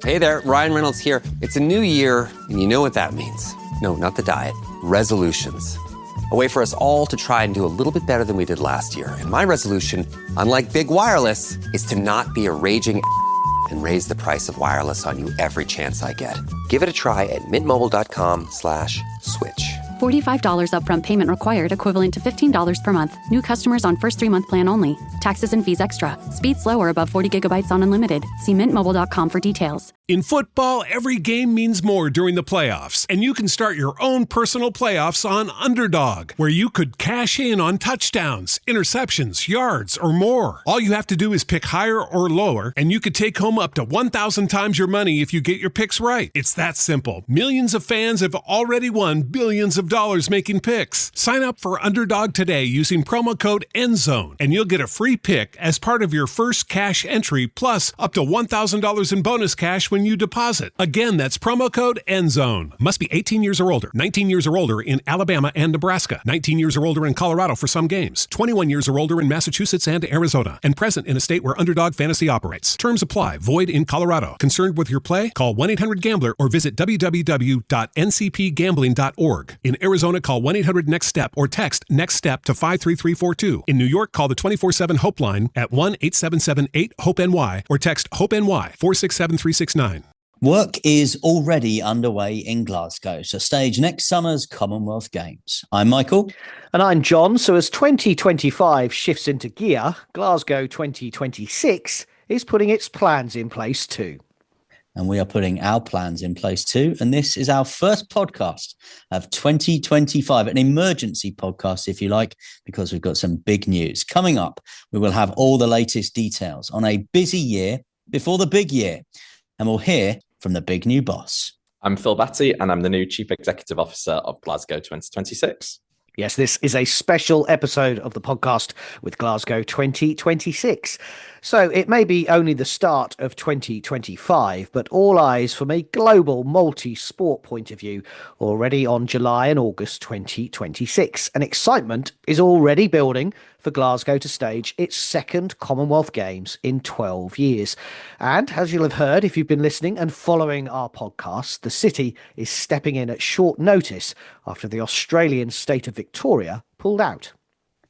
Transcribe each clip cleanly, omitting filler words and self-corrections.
Hey there, Ryan Reynolds here. It's a new year, and you know what that means. No, not the diet. Resolutions. A way for us all to try and do a little bit better than we did last year. And my resolution, unlike big wireless, is to not be a raging and raise the price of wireless on you every chance I get. Give it a try at mintmobile.com/switch. $45 upfront payment required, equivalent to $15 per month. New customers on first 3-month plan only. Taxes and fees extra. Speed slower above 40 gigabytes on unlimited. See mintmobile.com for details. In football, every game means more during the playoffs, and you can start your own personal playoffs on Underdog, where you could cash in on touchdowns, interceptions, yards, or more. All you have to do is pick higher or lower, and you could take home up to 1,000 times your money if you get your picks right. It's that simple. Millions of fans have already won billions of dollars making picks. Sign up for Underdog today using promo code ENDZONE, and you'll get a free pick as part of your first cash entry, plus up to $1,000 in bonus cash when you deposit. Again, that's promo code ENDZONE. Must be 18 years or older. 19 years or older in Alabama and Nebraska. 19 years or older in Colorado for some games. 21 years or older in Massachusetts and Arizona. And present in a state where Underdog Fantasy operates. Terms apply. Void in Colorado. Concerned with your play? Call 1-800-GAMBLER or visit www.ncpgambling.org. In Arizona, call 1-800-NEXT-STEP or text NEXT STEP to 53342. In New York, call the 24/7 Hope line at 1-877-8-HOPE-NY or text HOPE-NY 467-369. Work is already underway in Glasgow to stage next summer's Commonwealth Games. I'm Michael. And I'm John. So as 2025 shifts into gear, Glasgow 2026 is putting its plans in place too. And we are putting our plans in place too. And this is our first podcast of 2025, an emergency podcast, if you like, because we've got some big news. Coming up, we will have all the latest details on a busy year before the big year. And we'll hear from the big new boss. I'm Phil Batty, and I'm the new Chief Executive Officer of Glasgow 2026. Yes, this is a special episode of the podcast with Glasgow 2026. So it may be only the start of 2025, but all eyes from a global multi-sport point of view already on July and August 2026. And excitement is already building for Glasgow to stage its second Commonwealth Games in 12 years. And as you'll have heard if you've been listening and following our podcast, the city is stepping in at short notice after the Australian state of Victoria pulled out.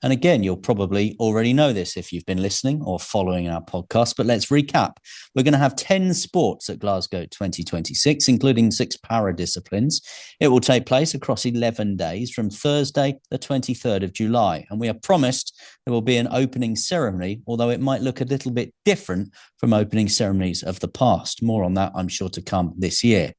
And again, you'll probably already know this if you've been listening or following our podcast, but let's recap. We're going to have 10 sports at Glasgow 2026, including 6 para disciplines. It will take place across 11 days from Thursday, the 23rd of July. And we are promised there will be an opening ceremony, although it might look a little bit different from opening ceremonies of the past. More on that, I'm sure, to come this year.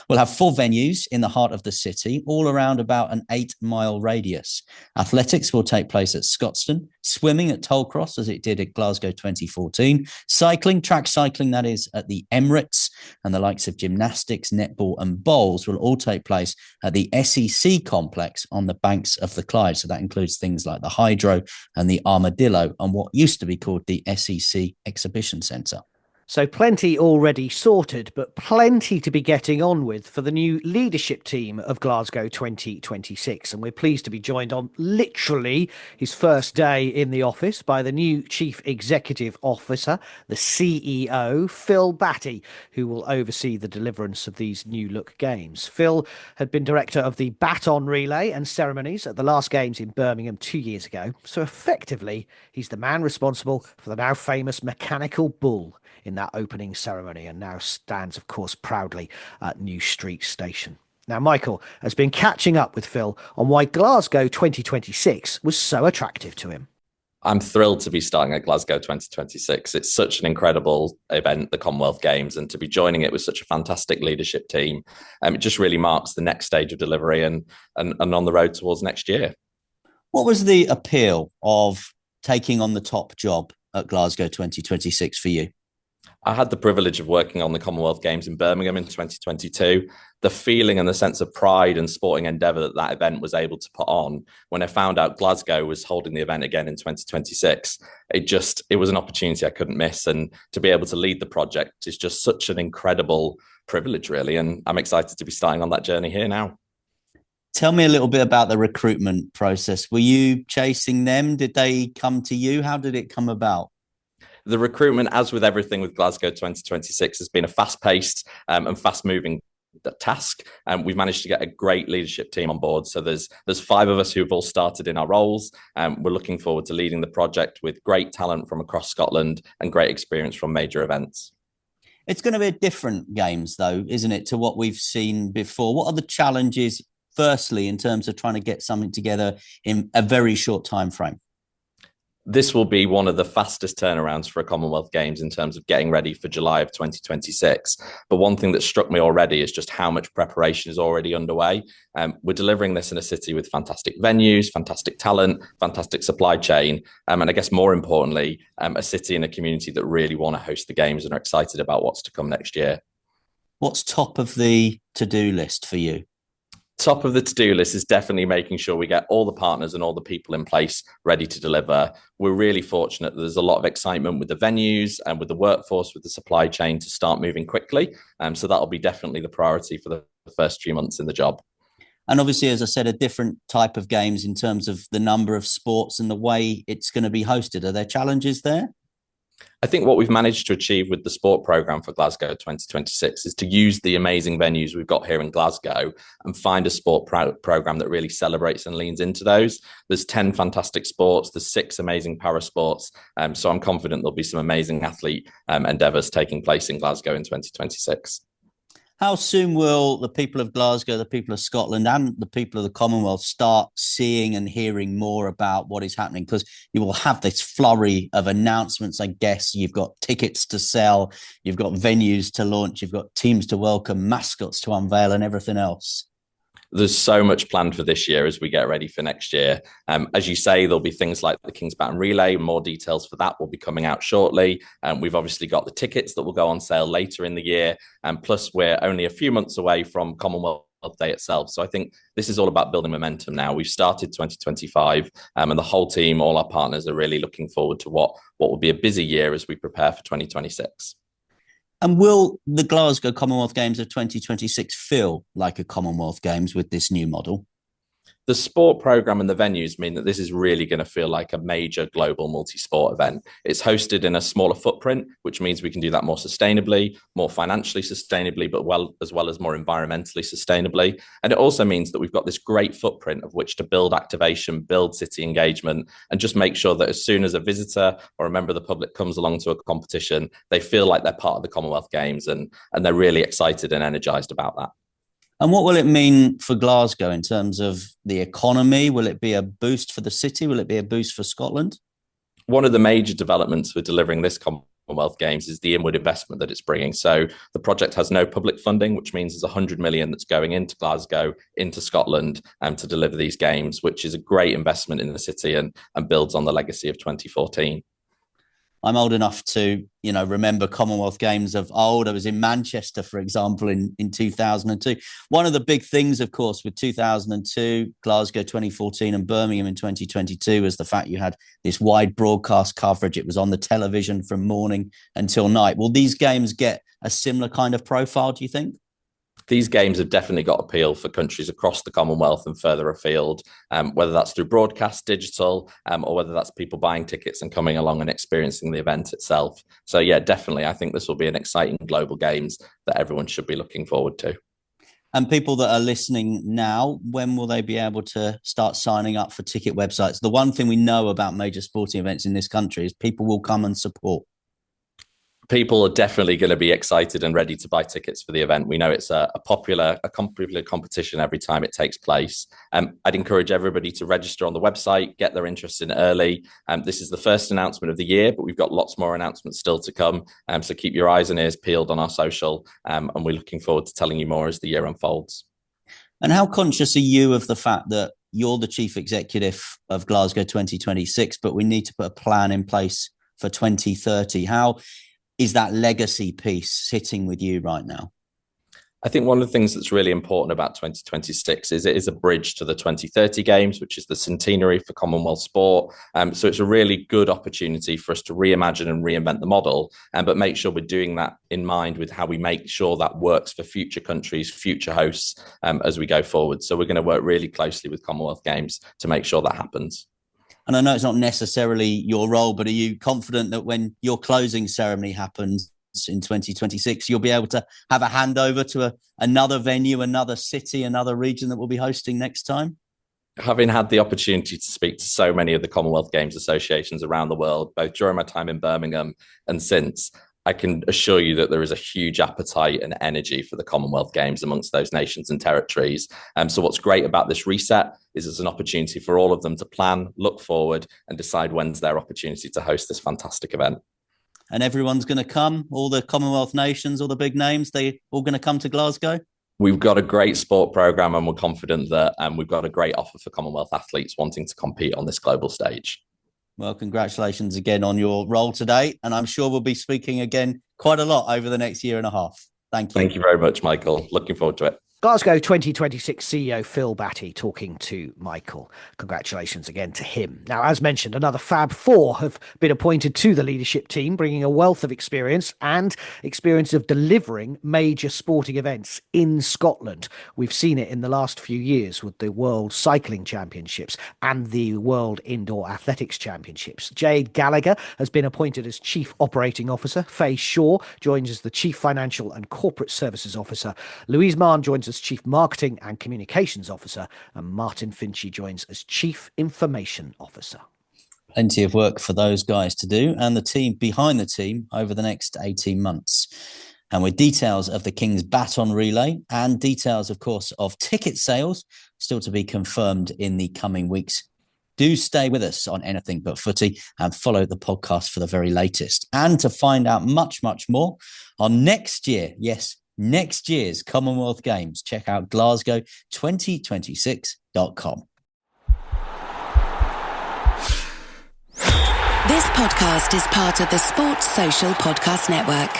We'll have 4 venues in the heart of the city, all around about an 8-mile radius. Athletics will take place at Scotstoun, swimming at Tollcross as it did at Glasgow 2014, cycling, track cycling that is, at the Emirates, and the likes of gymnastics, netball and bowls will all take place at the SEC complex on the banks of the Clyde. So that includes things like the Hydro and the Armadillo and what used to be called the SEC Exhibition Centre. So plenty already sorted, but plenty to be getting on with for the new leadership team of Glasgow 2026. And we're pleased to be joined on literally his first day in the office by the new Chief Executive Officer, the CEO, Phil Batty, who will oversee the deliverance of these new look games. Phil had been director of the baton relay and ceremonies at the last games in Birmingham 2 years ago. So effectively, he's the man responsible for the now famous mechanical bull in that opening ceremony, and now stands, of course, proudly at New Street Station. Now, Michael has been catching up with Phil on why Glasgow 2026 was so attractive to him. I'm thrilled to be starting at Glasgow 2026. It's such an incredible event, the Commonwealth Games, and to be joining it with such a fantastic leadership team. It just really marks the next stage of delivery and on the road towards next year. What was the appeal of taking on the top job at Glasgow 2026 for you? I had the privilege of working on the Commonwealth Games in Birmingham in 2022. The feeling and the sense of pride and sporting endeavour that event was able to put on, when I found out Glasgow was holding the event again in 2026, it was an opportunity I couldn't miss. And to be able to lead the project is just such an incredible privilege, really. And I'm excited to be starting on that journey here now. Tell me a little bit about the recruitment process. Were you chasing them? Did they come to you? How did it come about? The recruitment, as with everything with Glasgow 2026, has been a fast-paced and fast-moving task. We've managed to get a great leadership team on board. So there's 5 of us who've all started in our roles. We're looking forward to leading the project with great talent from across Scotland and great experience from major events. It's going to be a different games, though, isn't it, to what we've seen before? What are the challenges, firstly, in terms of trying to get something together in a very short time frame? This will be one of the fastest turnarounds for a Commonwealth Games in terms of getting ready for July of 2026. But one thing that struck me already is just how much preparation is already underway. We're delivering this in a city with fantastic venues, fantastic talent, fantastic supply chain, and I guess more importantly, a city and a community that really want to host the Games and are excited about what's to come next year. What's top of the to-do list for you? Top of the to-do list is definitely making sure we get all the partners and all the people in place ready to deliver. We're really fortunate that there's a lot of excitement with the venues and with the workforce, with the supply chain to start moving quickly. So that'll be definitely the priority for the first few months in the job. And obviously, as I said, a different type of games in terms of the number of sports and the way it's going to be hosted. Are there challenges there? I think what we've managed to achieve with the sport programme for Glasgow 2026 is to use the amazing venues we've got here in Glasgow and find a sport programme that really celebrates and leans into those. There's 10 fantastic sports, there's 6 amazing para sports. So I'm confident there'll be some amazing athlete endeavours taking place in Glasgow in 2026. How soon will the people of Glasgow, the people of Scotland and the people of the Commonwealth start seeing and hearing more about what is happening? Because you will have this flurry of announcements, I guess. You've got tickets to sell, you've got venues to launch, you've got teams to welcome, mascots to unveil and everything else. There's so much planned for this year as we get ready for next year. As you say, there'll be things like the King's Baton Relay. More details for that will be coming out shortly. We've obviously got the tickets that will go on sale later in the year. Plus, we're only a few months away from Commonwealth Day itself. So I think this is all about building momentum now. We've started 2025 and the whole team, all our partners are really looking forward to what will be a busy year as we prepare for 2026. And will the Glasgow Commonwealth Games of 2026 feel like a Commonwealth Games with this new model? The sport programme and the venues mean that this is really going to feel like a major global multi-sport event. It's hosted in a smaller footprint, which means we can do that more sustainably, more financially sustainably, but as well as more environmentally sustainably. And it also means that we've got this great footprint of which to build activation, build city engagement, and just make sure that as soon as a visitor or a member of the public comes along to a competition, they feel like they're part of the Commonwealth Games and they're really excited and energised about that. And what will it mean for Glasgow in terms of the economy? Will it be a boost for the city? Will it be a boost for Scotland? One of the major developments for delivering this Commonwealth Games is the inward investment that it's bringing. So the project has no public funding, which means there's 100 million that's going into Glasgow, into Scotland, to deliver these games, which is a great investment in the city and builds on the legacy of 2014. I'm old enough to, remember Commonwealth Games of old. I was in Manchester, for example, in 2002. One of the big things, of course, with 2002, Glasgow 2014 and Birmingham in 2022 was the fact you had this wide broadcast coverage. It was on the television from morning until night. Will these games get a similar kind of profile, do you think? These games have definitely got appeal for countries across the Commonwealth and further afield, whether that's through broadcast, digital, or whether that's people buying tickets and coming along and experiencing the event itself. So yeah, definitely, I think this will be an exciting global games that everyone should be looking forward to. And people that are listening now, when will they be able to start signing up for ticket websites? The one thing we know about major sporting events in this country is people will come and support. People are definitely going to be excited and ready to buy tickets for the event. We know it's a popular competition every time it takes place. I'd encourage everybody to register on the website, get their interest in early. This is the first announcement of the year, but we've got lots more announcements still to come. So keep your eyes and ears peeled on our social, and we're looking forward to telling you more as the year unfolds. And how conscious are you of the fact that you're the chief executive of Glasgow 2026, but we need to put a plan in place for 2030? How is that legacy piece sitting with you right now? I think one of the things that's really important about 2026 is it is a bridge to the 2030 Games, which is the centenary for Commonwealth sport. So it's a really good opportunity for us to reimagine and reinvent the model, but make sure we're doing that in mind with how we make sure that works for future countries, future hosts, as we go forward. So we're going to work really closely with Commonwealth Games to make sure that happens. And I know it's not necessarily your role, but are you confident that when your closing ceremony happens in 2026, you'll be able to have a handover to another venue, another city, another region that will be hosting next time? Having had the opportunity to speak to so many of the Commonwealth Games associations around the world, both during my time in Birmingham and since, I can assure you that there is a huge appetite and energy for the Commonwealth Games amongst those nations and territories. So what's great about this reset is it's an opportunity for all of them to plan, look forward, and decide when's their opportunity to host this fantastic event. And everyone's going to come, all the Commonwealth nations, all the big names, they all going to come to Glasgow? We've got a great sport programme, and we're confident that we've got a great offer for Commonwealth athletes wanting to compete on this global stage. Well, congratulations again on your role today. And I'm sure we'll be speaking again quite a lot over the next year and a half. Thank you. Thank you very much, Michael. Looking forward to it. Glasgow 2026 CEO Phil Batty talking to Michael. Congratulations again to him. Now, as mentioned, another Fab Four have been appointed to the leadership team, bringing a wealth of experience of delivering major sporting events in Scotland. We've seen it in the last few years with the World Cycling Championships and the World Indoor Athletics Championships. Jade Gallagher has been appointed as Chief Operating Officer. Faye Shaw joins as the Chief Financial and Corporate Services Officer. Louise Mann joins as Chief Marketing and Communications Officer, and Martin Finchy joins as Chief Information Officer. Plenty of work for those guys to do and the team behind the team over the next 18 months. And with details of the King's Baton Relay and details, of course, of ticket sales still to be confirmed in the coming weeks, do stay with us on Anything But Footy and follow the podcast for the very latest. And to find out much, much more on next year, yes, next year's Commonwealth Games, check out Glasgow2026.com. This podcast is part of the Sports Social Podcast Network.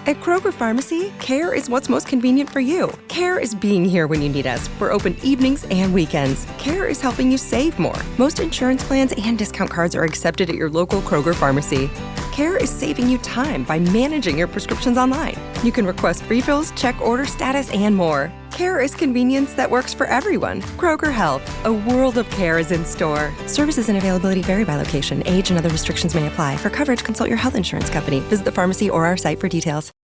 At Kroger Pharmacy, care is what's most convenient for you. Care is being here when you need us. We're open evenings and weekends. Care is helping you save more. Most insurance plans and discount cards are accepted at your local Kroger Pharmacy. Care is saving you time by managing your prescriptions online. You can request refills, check order status, and more. Care is convenience that works for everyone. Kroger Health, a world of care is in store. Services and availability vary by location. Age and other restrictions may apply. For coverage, consult your health insurance company. Visit the pharmacy or our site for details.